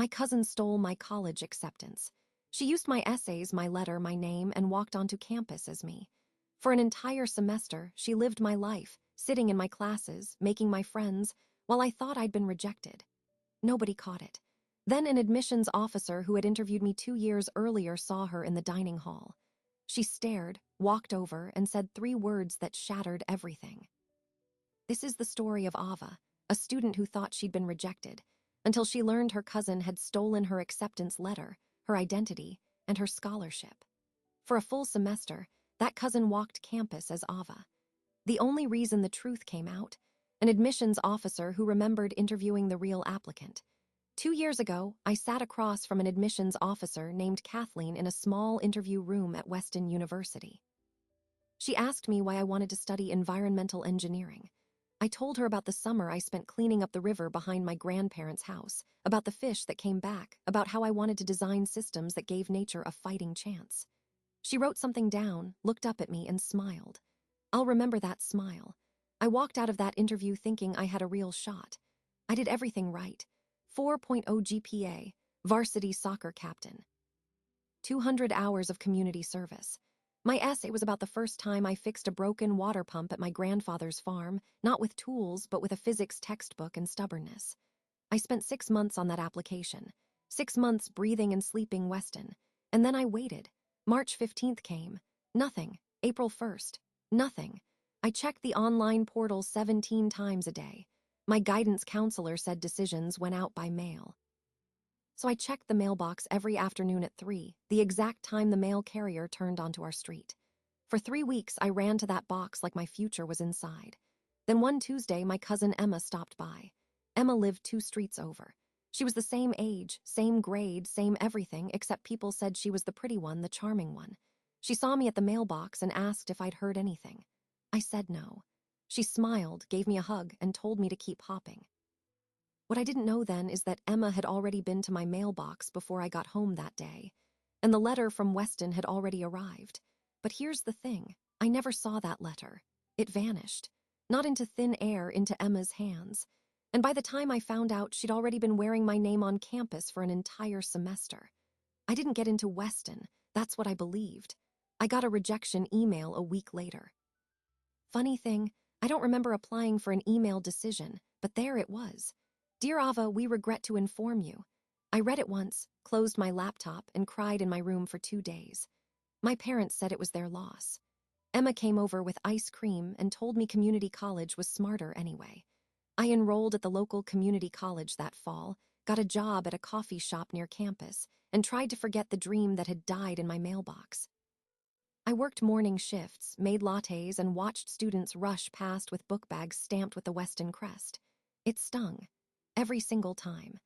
My cousin stole my college acceptance. She used my essays, my letter, my name, and walked onto campus as me. For an entire semester, she lived my life, sitting in my classes, making my friends, while I thought I'd been rejected. Nobody caught it. Then an admissions officer who had interviewed me 2 years earlier saw her in the dining hall. She stared, walked over, and said 3 words that shattered everything. This is the story of Ava, a student who thought she'd been rejected, until she learned her cousin had stolen her acceptance letter, her identity, and her scholarship. For a full semester, that cousin walked campus as Ava. The only reason the truth came out, an admissions officer who remembered interviewing the real applicant. 2 years ago, I sat across from an admissions officer named Kathleen in a small interview room at Weston University. She asked me why I wanted to study environmental engineering. I told her about the summer I spent cleaning up the river behind my grandparents' house, about the fish that came back, about how I wanted to design systems that gave nature a fighting chance. She wrote something down, looked up at me, and smiled. I'll remember that smile. I walked out of that interview thinking I had a real shot. I did everything right. 4.0 GPA, varsity soccer captain. 200 hours of community service. My essay was about the first time I fixed a broken water pump at my grandfather's farm, not with tools, but with a physics textbook and stubbornness. I spent 6 months on that application. 6 months breathing and sleeping Weston. And then I waited. March 15th came. Nothing. April 1st. Nothing. I checked the online portal 17 times a day. My guidance counselor said decisions went out by mail. So I checked the mailbox every afternoon at 3, the exact time the mail carrier turned onto our street. For 3 weeks, I ran to that box like my future was inside. Then one Tuesday, my cousin Emma stopped by. Emma lived 2 streets over. She was the same age, same grade, same everything, except people said she was the pretty one, the charming one. She saw me at the mailbox and asked if I'd heard anything. I said no. She smiled, gave me a hug, and told me to keep hopping. What I didn't know then is that Emma had already been to my mailbox before I got home that day, and the letter from Weston had already arrived. But here's the thing, I never saw that letter. It vanished. Not into thin air, into Emma's hands. And by the time I found out, she'd already been wearing my name on campus for an entire semester. I didn't get into Weston, that's what I believed. I got a rejection email a week later. Funny thing, I don't remember applying for an email decision, but there it was. Dear Ava, we regret to inform you. I read it once, closed my laptop, and cried in my room for 2 days. My parents said it was their loss. Emma came over with ice cream and told me community college was smarter anyway. I enrolled at the local community college that fall, got a job at a coffee shop near campus, and tried to forget the dream that had died in my mailbox. I worked morning shifts, made lattes, and watched students rush past with book bags stamped with the Weston crest. It stung. Every single time.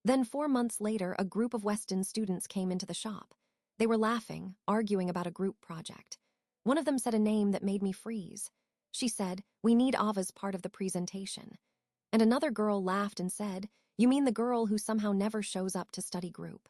Then 4 months later, a group of Weston students came into the shop. They were laughing, arguing about a group project. One of them said a name that made me freeze. She said, "We need Ava's part of the presentation." And another girl laughed and said, "You mean the girl who somehow never shows up to study group?"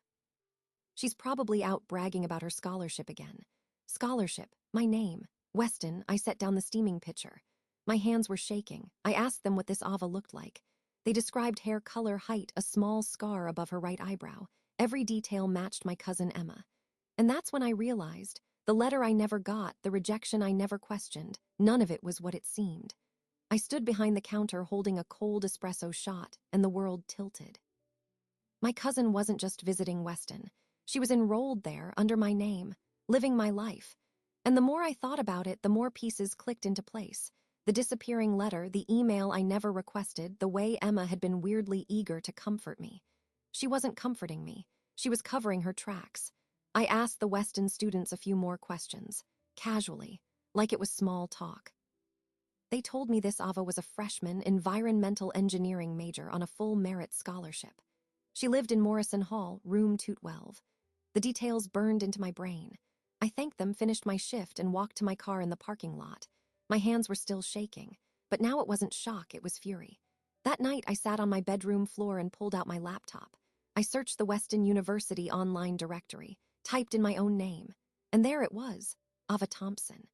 She's probably out bragging about her scholarship again. Scholarship, my name, Weston. I set down the steaming pitcher. My hands were shaking. I asked them what this Ava looked like. They described hair color, height, a small scar above her right eyebrow. Every detail matched my cousin Emma. And that's when I realized, the letter I never got, the rejection I never questioned, none of it was what it seemed. I stood behind the counter holding a cold espresso shot, and the world tilted. My cousin wasn't just visiting Weston. She was enrolled there under my name, living my life. And the more I thought about it, the more pieces clicked into place. The disappearing letter, the email I never requested, the way Emma had been weirdly eager to comfort me. She wasn't comforting me. She was covering her tracks. I asked the Weston students a few more questions, casually, like it was small talk. They told me this Ava was a freshman environmental engineering major on a full merit scholarship. She lived in Morrison Hall, room 212. The details burned into my brain. I thanked them, finished my shift, and walked to my car in the parking lot. My hands were still shaking, but now it wasn't shock, it was fury. That night, I sat on my bedroom floor and pulled out my laptop. I searched the Weston University online directory, typed in my own name, and there it was, Ava Thompson.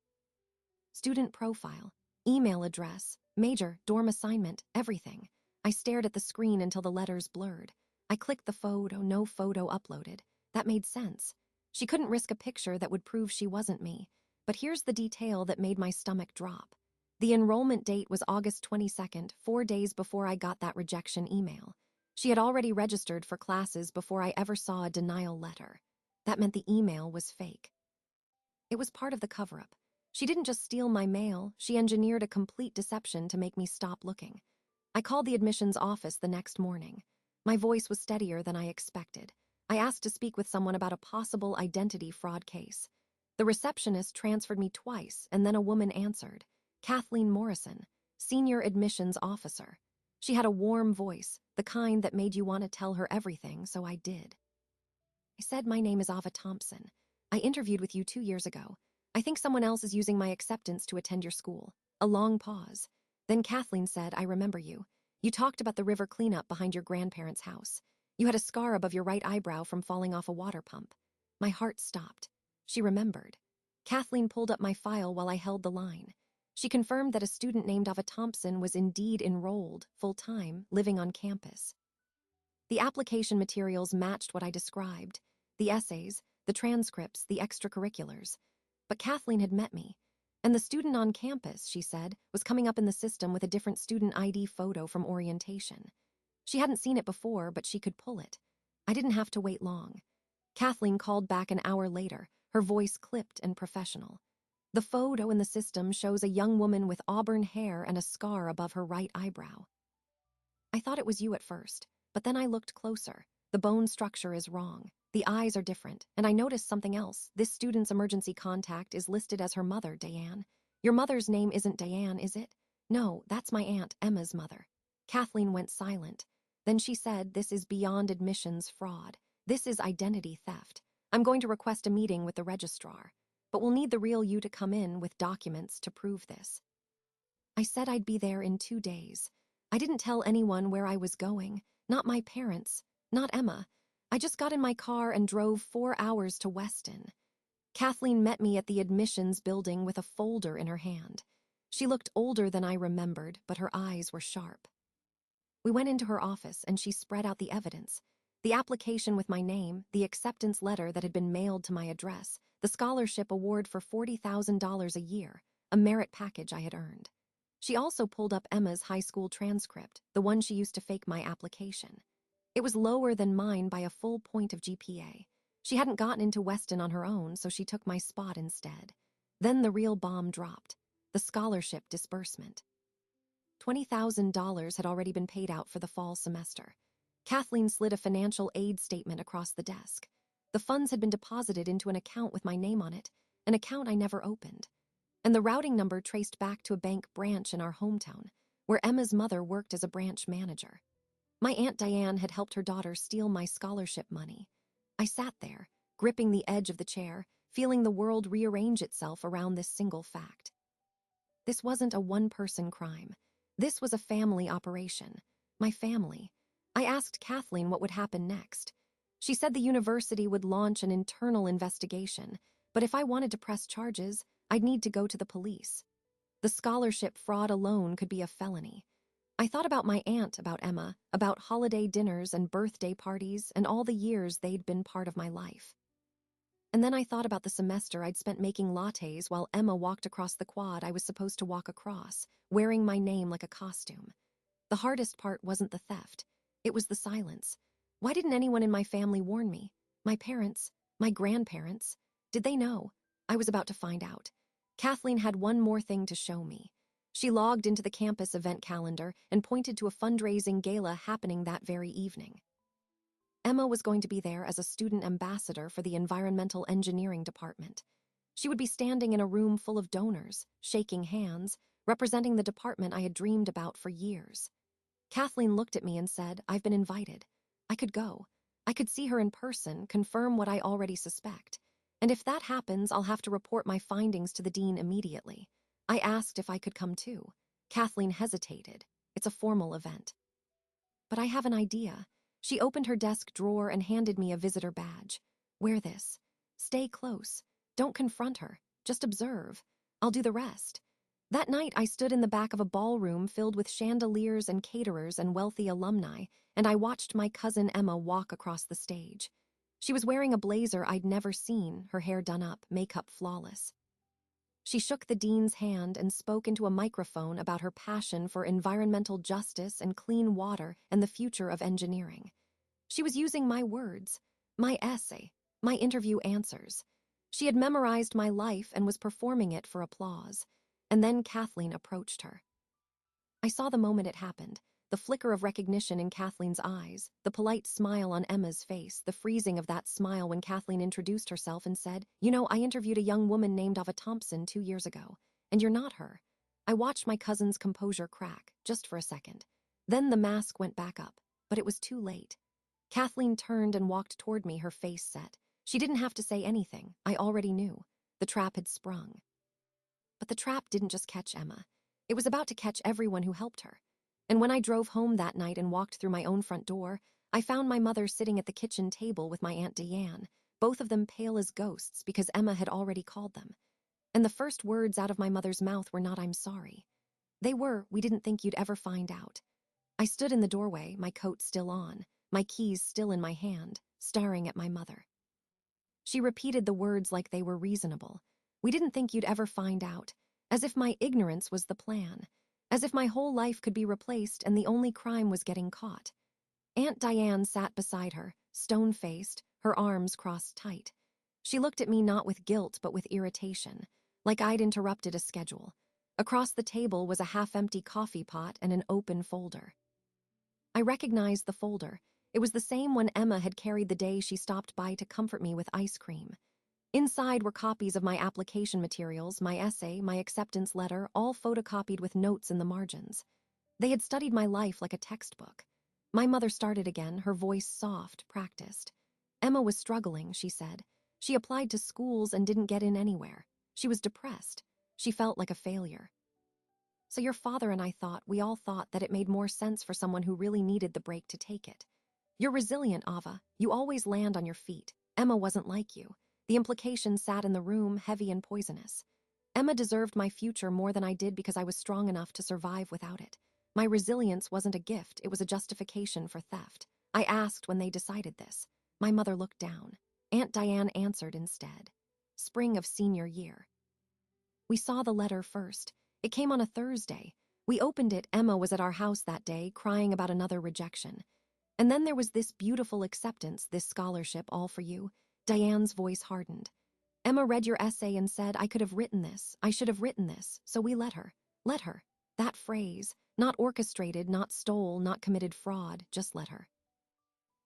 Student profile, email address, major, dorm assignment, everything. I stared at the screen until the letters blurred. I clicked the photo, no photo uploaded. That made sense. She couldn't risk a picture that would prove she wasn't me. But here's the detail that made my stomach drop. The enrollment date was August 22nd, 4 days before I got that rejection email. She had already registered for classes before I ever saw a denial letter. That meant the email was fake. It was part of the cover-up. She didn't just steal my mail, she engineered a complete deception to make me stop looking. I called the admissions office the next morning. My voice was steadier than I expected. I asked to speak with someone about a possible identity fraud case. The receptionist transferred me twice, and then a woman answered. Kathleen Morrison, senior admissions officer. She had a warm voice, the kind that made you want to tell her everything, so I did. I said, my name is Ava Thompson. I interviewed with you 2 years ago. I think someone else is using my acceptance to attend your school. A long pause. Then Kathleen said, I remember you. You talked about the river cleanup behind your grandparents' house. You had a scar above your right eyebrow from falling off a water pump. My heart stopped. She remembered. Kathleen pulled up my file while I held the line. She confirmed that a student named Ava Thompson was indeed enrolled, full-time, living on campus. The application materials matched what I described. The essays, the transcripts, the extracurriculars. But Kathleen had met me. And the student on campus, she said, was coming up in the system with a different student ID photo from orientation. She hadn't seen it before, but she could pull it. I didn't have to wait long. Kathleen called back an hour later, her voice clipped and professional. The photo in the system shows a young woman with auburn hair and a scar above her right eyebrow. I thought it was you at first, but then I looked closer. The bone structure is wrong. The eyes are different, and I noticed something else. This student's emergency contact is listed as her mother, Diane. Your mother's name isn't Diane, is it? No, that's my aunt, Emma's mother. Kathleen went silent. Then she said, this is beyond admissions fraud. This is identity theft. I'm going to request a meeting with the registrar, but we'll need the real you to come in with documents to prove this. I said I'd be there in 2 days. I didn't tell anyone where I was going, not my parents, not Emma. I just got in my car and drove 4 hours to Weston. Kathleen met me at the admissions building with a folder in her hand. She looked older than I remembered, but her eyes were sharp. We went into her office and she spread out the evidence. The application with my name, the acceptance letter that had been mailed to my address, the scholarship award for $40,000 a year, a merit package I had earned. She also pulled up Emma's high school transcript, the one she used to fake my application. It was lower than mine by a full point of GPA. She hadn't gotten into Weston on her own, so she took my spot instead. Then the real bomb dropped, the scholarship disbursement. $20,000 had already been paid out for the fall semester. Kathleen slid a financial aid statement across the desk. The funds had been deposited into an account with my name on it, an account I never opened. And the routing number traced back to a bank branch in our hometown, where Emma's mother worked as a branch manager. My Aunt Diane had helped her daughter steal my scholarship money. I sat there, gripping the edge of the chair, feeling the world rearrange itself around this single fact. This wasn't a one-person crime. This was a family operation. My family. I asked Kathleen what would happen next. She said the university would launch an internal investigation, but if I wanted to press charges, I'd need to go to the police. The scholarship fraud alone could be a felony. I thought about my aunt, about Emma, about holiday dinners and birthday parties and all the years they'd been part of my life. And then I thought about the semester I'd spent making lattes while Emma walked across the quad I was supposed to walk across, wearing my name like a costume. The hardest part wasn't the theft. It was the silence. Why didn't anyone in my family warn me? My parents? My grandparents? Did they know? I was about to find out. Kathleen had one more thing to show me. She logged into the campus event calendar and pointed to a fundraising gala happening that very evening. Emma was going to be there as a student ambassador for the environmental engineering department. She would be standing in a room full of donors, shaking hands, representing the department I had dreamed about for years. Kathleen looked at me and said, I've been invited. I could go. I could see her in person, confirm what I already suspect. And if that happens, I'll have to report my findings to the dean immediately. I asked if I could come too. Kathleen hesitated. It's a formal event. But I have an idea. She opened her desk drawer and handed me a visitor badge. Wear this. Stay close. Don't confront her. Just observe. I'll do the rest. That night, I stood in the back of a ballroom filled with chandeliers and caterers and wealthy alumni, and I watched my cousin Emma walk across the stage. She was wearing a blazer I'd never seen, her hair done up, makeup flawless. She shook the dean's hand and spoke into a microphone about her passion for environmental justice and clean water and the future of engineering. She was using my words, my essay, my interview answers. She had memorized my life and was performing it for applause. And then Kathleen approached her. I saw the moment it happened, the flicker of recognition in Kathleen's eyes, the polite smile on Emma's face, the freezing of that smile when Kathleen introduced herself and said, "You know, I interviewed a young woman named Ava Thompson 2 years ago, and you're not her." I watched my cousin's composure crack, just for a second. Then the mask went back up, but it was too late. Kathleen turned and walked toward me, her face set. She didn't have to say anything. I already knew. The trap had sprung. But the trap didn't just catch Emma. It was about to catch everyone who helped her. And when I drove home that night and walked through my own front door, I found my mother sitting at the kitchen table with my Aunt Diane, both of them pale as ghosts because Emma had already called them. And the first words out of my mother's mouth were not "I'm sorry." They were, "We didn't think you'd ever find out." I stood in the doorway, my coat still on, my keys still in my hand, staring at my mother. She repeated the words like they were reasonable. "We didn't think you'd ever find out," as if my ignorance was the plan, as if my whole life could be replaced and the only crime was getting caught. Aunt Diane sat beside her, stone-faced, her arms crossed tight. She looked at me not with guilt but with irritation, like I'd interrupted a schedule. Across the table was a half-empty coffee pot and an open folder. I recognized the folder. It was the same one Emma had carried the day she stopped by to comfort me with ice cream. Inside were copies of my application materials, my essay, my acceptance letter, all photocopied with notes in the margins. They had studied my life like a textbook. My mother started again, her voice soft, practiced. "Emma was struggling," she said. "She applied to schools and didn't get in anywhere. She was depressed. She felt like a failure. So your father and I we all thought that it made more sense for someone who really needed the break to take it. You're resilient, Ava. You always land on your feet. Emma wasn't like you. The implications sat in the room, heavy and poisonous. Emma deserved my future more than I did because I was strong enough to survive without it. My resilience wasn't a gift, it was a justification for theft. I asked when they decided this. My mother looked down. Aunt Diane answered instead. Spring of senior year. We saw the letter first. It came on a Thursday. We opened it. Emma was at our house that day, crying about another rejection. And then there was this beautiful acceptance, this scholarship, all for you. Diane's voice hardened. Emma read your essay and said, "I could have written this. I should have written this." So we let her. Let her. That phrase. Not orchestrated, not stole, not committed fraud. Just let her.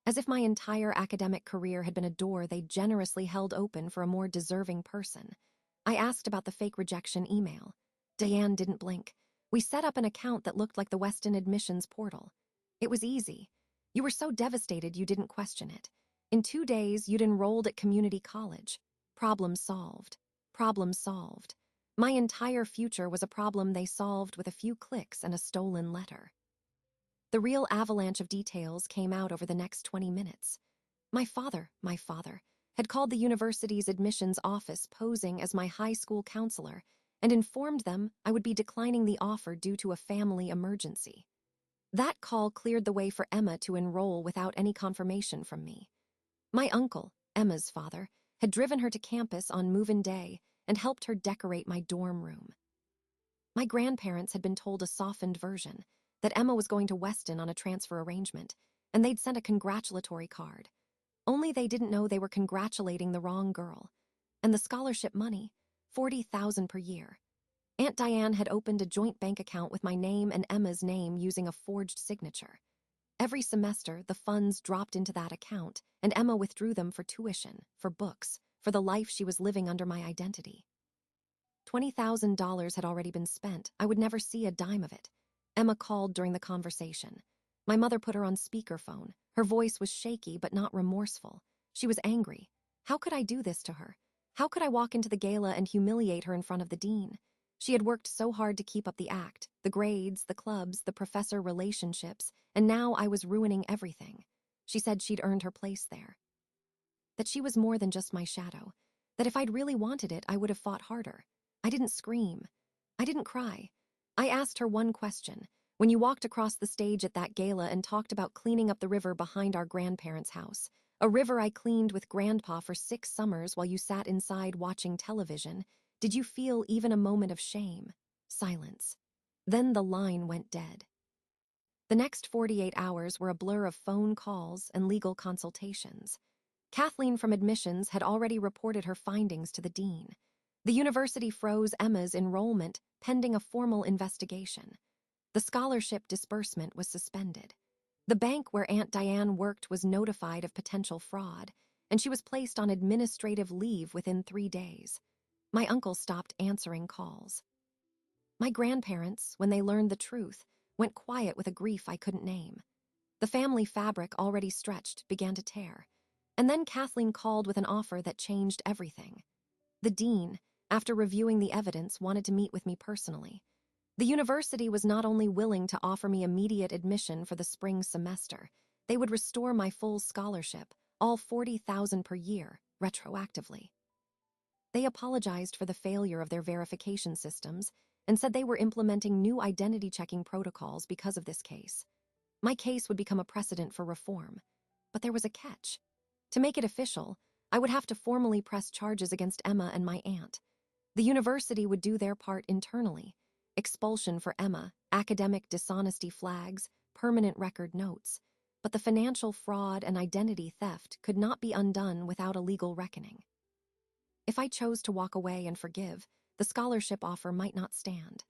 As if my entire academic career had been a door they generously held open for a more deserving person. I asked about the fake rejection email. Diane didn't blink. We set up an account that looked like the Weston admissions portal. It was easy. You were so devastated you didn't question it. In 2 days, you'd enrolled at community college. Problem solved. Problem solved. My entire future was a problem they solved with a few clicks and a stolen letter. The real avalanche of details came out over the next 20 minutes. My father, had called the university's admissions office posing as my high school counselor and informed them I would be declining the offer due to a family emergency. That call cleared the way for Emma to enroll without any confirmation from me. My uncle, Emma's father, had driven her to campus on move-in day and helped her decorate my dorm room. My grandparents had been told a softened version, that Emma was going to Weston on a transfer arrangement, and they'd sent a congratulatory card. Only they didn't know they were congratulating the wrong girl. And the scholarship money, $40,000 per year. Aunt Diane had opened a joint bank account with my name and Emma's name using a forged signature. Every semester, the funds dropped into that account, and Emma withdrew them for tuition, for books, for the life she was living under my identity. $20,000 had already been spent. I would never see a dime of it. Emma called during the conversation. My mother put her on speakerphone. Her voice was shaky but not remorseful. She was angry. How could I do this to her? How could I walk into the gala and humiliate her in front of the dean? She had worked so hard to keep up the act, the grades, the clubs, the professor relationships, and now I was ruining everything. She said she'd earned her place there. That she was more than just my shadow. That if I'd really wanted it, I would have fought harder. I didn't scream. I didn't cry. I asked her one question. When you walked across the stage at that gala and talked about cleaning up the river behind our grandparents' house, a river I cleaned with Grandpa for 6 summers while you sat inside watching television, did you feel even a moment of shame? Silence. Then the line went dead. The next 48 hours were a blur of phone calls and legal consultations. Kathleen from admissions had already reported her findings to the dean. The university froze Emma's enrollment pending a formal investigation. The scholarship disbursement was suspended. The bank where Aunt Diane worked was notified of potential fraud, and she was placed on administrative leave within 3 days. My uncle stopped answering calls. My grandparents, when they learned the truth, went quiet with a grief I couldn't name. The family fabric, already stretched, began to tear. And then Kathleen called with an offer that changed everything. The dean, after reviewing the evidence, wanted to meet with me personally. The university was not only willing to offer me immediate admission for the spring semester, they would restore my full scholarship, all $40,000 per year, retroactively. They apologized for the failure of their verification systems and said they were implementing new identity checking protocols because of this case. My case would become a precedent for reform. But there was a catch. To make it official, I would have to formally press charges against Emma and my aunt. The university would do their part internally: expulsion for Emma, academic dishonesty flags, permanent record notes. But the financial fraud and identity theft could not be undone without a legal reckoning. If I chose to walk away and forgive, the scholarship offer might not stand.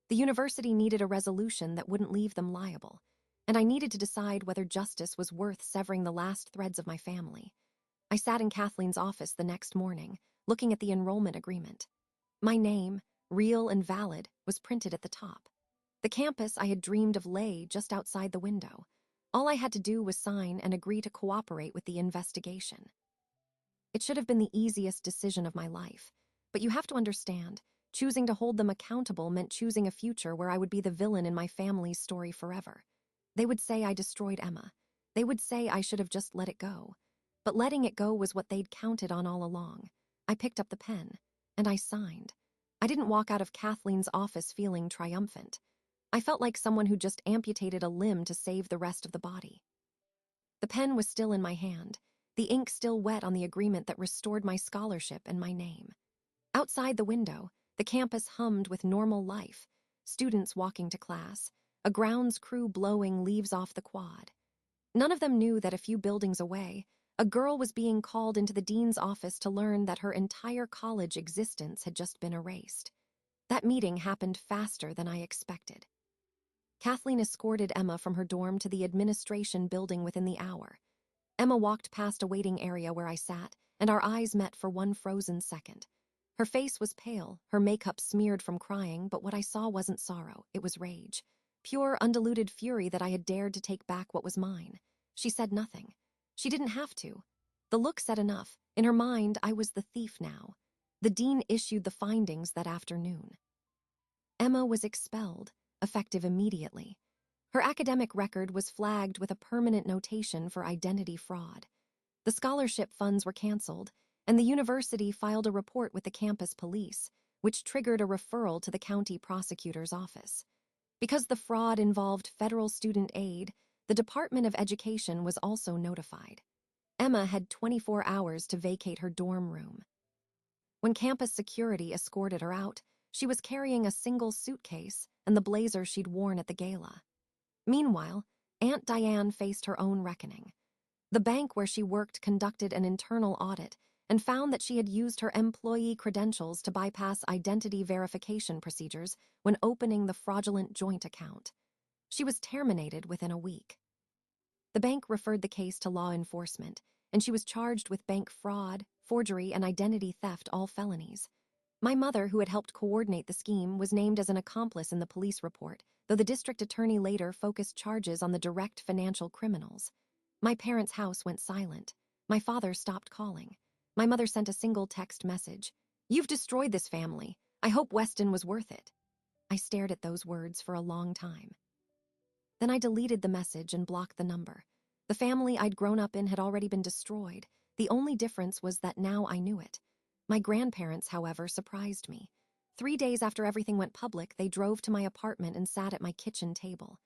The university needed a resolution that wouldn't leave them liable, and I needed to decide whether justice was worth severing the last threads of my family. I sat in Kathleen's office the next morning, looking at the enrollment agreement. My name, real and valid, was printed at the top. The campus I had dreamed of lay just outside the window. All I had to do was sign and agree to cooperate with the investigation. It should have been the easiest decision of my life, but you have to understand, choosing to hold them accountable meant choosing a future where I would be the villain in my family's story forever. They would say I destroyed Emma. They would say I should have just let it go. But letting it go was what they'd counted on all along. I picked up the pen, and I signed. I didn't walk out of Kathleen's office feeling triumphant. I felt like someone who just amputated a limb to save the rest of the body. The pen was still in my hand, the ink still wet on the agreement that restored my scholarship and my name. Outside the window, the campus hummed with normal life, students walking to class, a grounds crew blowing leaves off the quad. None of them knew that a few buildings away, a girl was being called into the dean's office to learn that her entire college existence had just been erased. That meeting happened faster than I expected. Kathleen escorted Emma from her dorm to the administration building within the hour. Emma walked past a waiting area where I sat, and our eyes met for one frozen second. Her face was pale, her makeup smeared from crying, but what I saw wasn't sorrow, it was rage. Pure, undiluted fury that I had dared to take back what was mine. She said nothing. She didn't have to. The look said enough. In her mind, I was the thief now. The dean issued the findings that afternoon. Emma was expelled, effective immediately. Her academic record was flagged with a permanent notation for identity fraud. The scholarship funds were canceled, and the university filed a report with the campus police, which triggered a referral to the county prosecutor's office. Because the fraud involved federal student aid, the Department of Education was also notified. Emma had 24 hours to vacate her dorm room. When campus security escorted her out, she was carrying a single suitcase and the blazer she'd worn at the gala. Meanwhile, Aunt Diane faced her own reckoning. The bank where she worked conducted an internal audit and found that she had used her employee credentials to bypass identity verification procedures when opening the fraudulent joint account. She was terminated within a week. The bank referred the case to law enforcement, and she was charged with bank fraud, forgery, and identity theft, all felonies. My mother, who had helped coordinate the scheme, was named as an accomplice in the police report, though the district attorney later focused charges on the direct financial criminals. My parents' house went silent. My father stopped calling. My mother sent a single text message. "You've destroyed this family. I hope Weston was worth it." I stared at those words for a long time. Then I deleted the message and blocked the number. The family I'd grown up in had already been destroyed. The only difference was that now I knew it. My grandparents, however, surprised me. 3 days after everything went public, they drove to my apartment and sat at my kitchen table.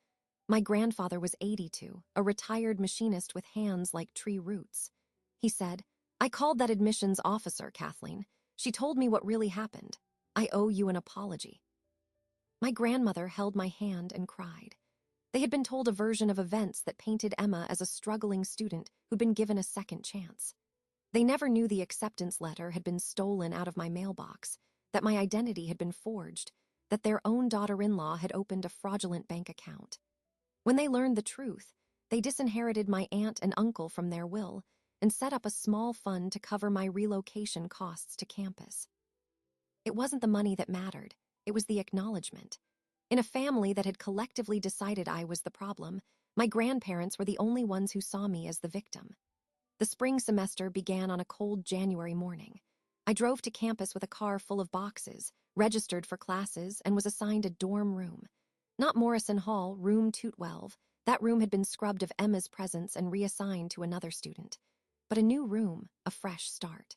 My grandfather was 82, a retired machinist with hands like tree roots. He said, "I called that admissions officer, Kathleen. She told me what really happened. I owe you an apology." My grandmother held my hand and cried. They had been told a version of events that painted Emma as a struggling student who'd been given a second chance. They never knew the acceptance letter had been stolen out of my mailbox, that my identity had been forged, that their own daughter-in-law had opened a fraudulent bank account. When they learned the truth, they disinherited my aunt and uncle from their will and set up a small fund to cover my relocation costs to campus. It wasn't the money that mattered, it was the acknowledgement. In a family that had collectively decided I was the problem, my grandparents were the only ones who saw me as the victim. The spring semester began on a cold January morning. I drove to campus with a car full of boxes, registered for classes, and was assigned a dorm room. Not Morrison Hall, room 212. That room had been scrubbed of Emma's presence and reassigned to another student. But a new room, a fresh start.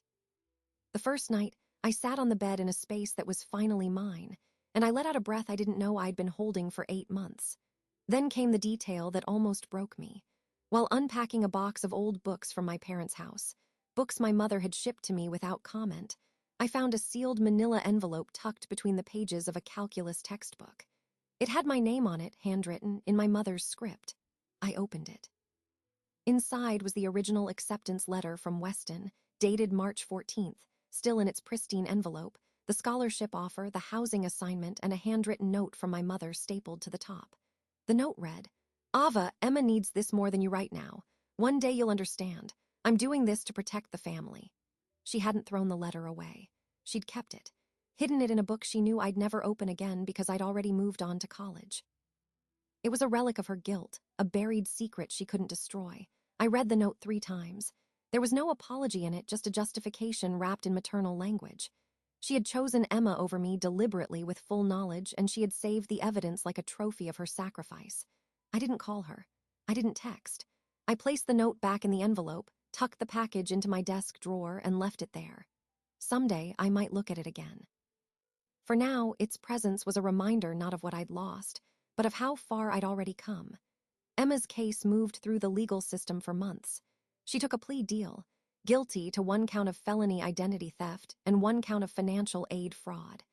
The first night, I sat on the bed in a space that was finally mine, and I let out a breath I didn't know I'd been holding for 8 months. Then came the detail that almost broke me. While unpacking a box of old books from my parents' house, books my mother had shipped to me without comment, I found a sealed manila envelope tucked between the pages of a calculus textbook. It had my name on it, handwritten, in my mother's script. I opened it. Inside was the original acceptance letter from Weston, dated March 14th, still in its pristine envelope, the scholarship offer, the housing assignment, and a handwritten note from my mother stapled to the top. The note read, "Ava, Emma needs this more than you right now. One day you'll understand. I'm doing this to protect the family." She hadn't thrown the letter away. She'd kept it, hidden it in a book she knew I'd never open again because I'd already moved on to college. It was a relic of her guilt, a buried secret she couldn't destroy. I read the note 3 times. There was no apology in it, just a justification wrapped in maternal language. She had chosen Emma over me deliberately with full knowledge, and she had saved the evidence like a trophy of her sacrifice. I didn't call her. I didn't text. I placed the note back in the envelope, tucked the package into my desk drawer, and left it there. Someday, I might look at it again. For now, its presence was a reminder not of what I'd lost, but of how far I'd already come. Emma's case moved through the legal system for months. She took a plea deal, guilty to 1 count of felony identity theft and 1 count of financial aid fraud.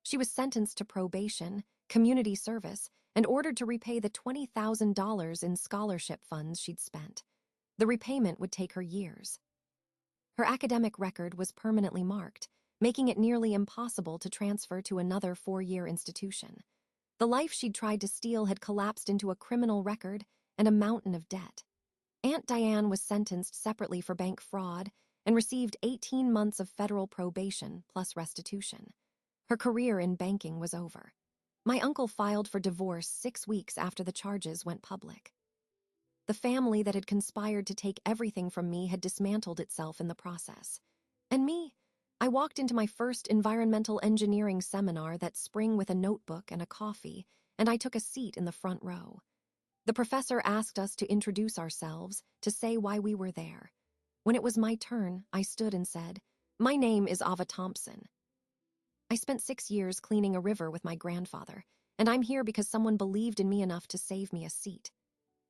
She was sentenced to probation, community service, and ordered to repay the $20,000 in scholarship funds she'd spent. The repayment would take her years. Her academic record was permanently marked, making it nearly impossible to transfer to another 4-year institution. The life she'd tried to steal had collapsed into a criminal record and a mountain of debt. Aunt Diane was sentenced separately for bank fraud and received 18 months of federal probation plus restitution. Her career in banking was over. My uncle filed for divorce 6 weeks after the charges went public. The family that had conspired to take everything from me had dismantled itself in the process. And me? I walked into my first environmental engineering seminar that spring with a notebook and a coffee, and I took a seat in the front row. The professor asked us to introduce ourselves, to say why we were there. When it was my turn, I stood and said, "My name is Ava Thompson. I spent 6 years cleaning a river with my grandfather, and I'm here because someone believed in me enough to save me a seat."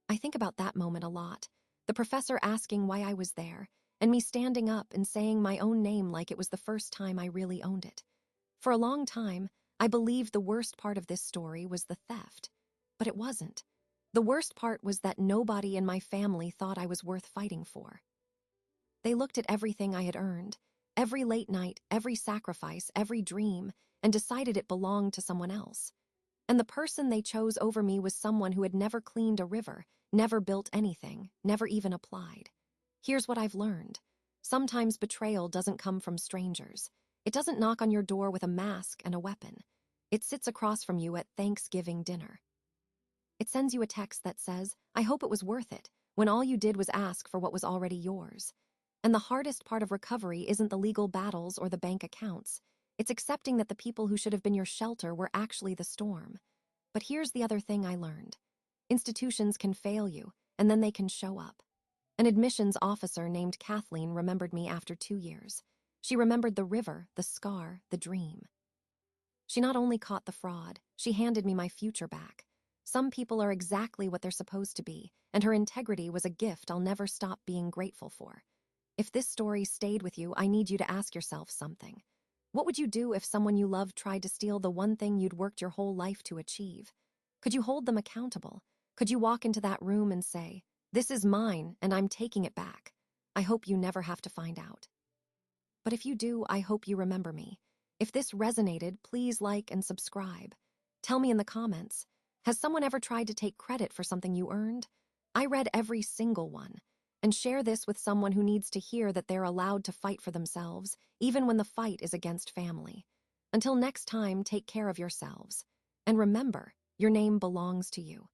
I think about that moment a lot, the professor asking why I was there, and me standing up and saying my own name like it was the first time I really owned it. For a long time, I believed the worst part of this story was the theft, but it wasn't. The worst part was that nobody in my family thought I was worth fighting for. They looked at everything I had earned, every late night, every sacrifice, every dream, and decided it belonged to someone else. And the person they chose over me was someone who had never cleaned a river, never built anything, never even applied. Here's what I've learned. Sometimes betrayal doesn't come from strangers. It doesn't knock on your door with a mask and a weapon. It sits across from you at Thanksgiving dinner. It sends you a text that says, "I hope it was worth it," when all you did was ask for what was already yours. And the hardest part of recovery isn't the legal battles or the bank accounts. It's accepting that the people who should have been your shelter were actually the storm. But here's the other thing I learned. Institutions can fail you, and then they can show up. An admissions officer named Kathleen remembered me after 2 years. She remembered the river, the scar, the dream. She not only caught the fraud, she handed me my future back. Some people are exactly what they're supposed to be, and her integrity was a gift I'll never stop being grateful for. If this story stayed with you, I need you to ask yourself something. What would you do if someone you loved tried to steal the one thing you'd worked your whole life to achieve? Could you hold them accountable? Could you walk into that room and say, "This is mine, and I'm taking it back"? I hope you never have to find out. But if you do, I hope you remember me. If this resonated, please like and subscribe. Tell me in the comments, has someone ever tried to take credit for something you earned? I read every single one. And share this with someone who needs to hear that they're allowed to fight for themselves, even when the fight is against family. Until next time, take care of yourselves. And remember, your name belongs to you.